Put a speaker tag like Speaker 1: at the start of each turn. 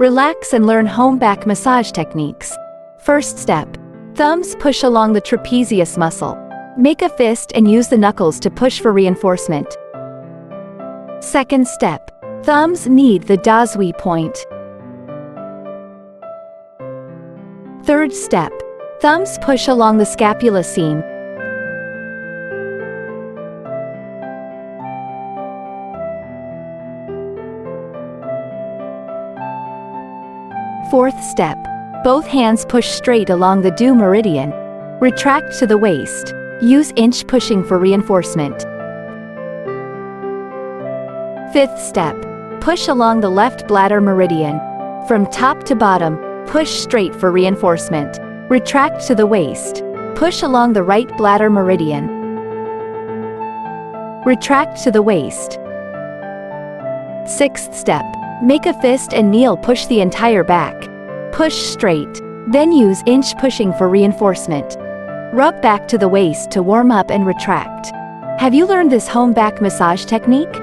Speaker 1: Relax and learn home back massage techniques. First step. Thumbs push along the trapezius muscle. Make a fist and use the knuckles to push for reinforcement. Second step. Thumbs knead the dasui point. Third step. Thumbs push along the scapula seam. Fourth step. Both hands push straight along the due meridian. Retract to the waist. Use inch pushing for reinforcement. Fifth step. Push along the left bladder meridian. From top to bottom, push straight for reinforcement. Retract to the waist. Push along the right bladder meridian. Retract to the waist. Sixth step. Make a fist and kneel, push the entire back. Push straight, then use inch pushing for reinforcement. Rub back to the waist to warm up and retract. Have you learned this home back massage technique?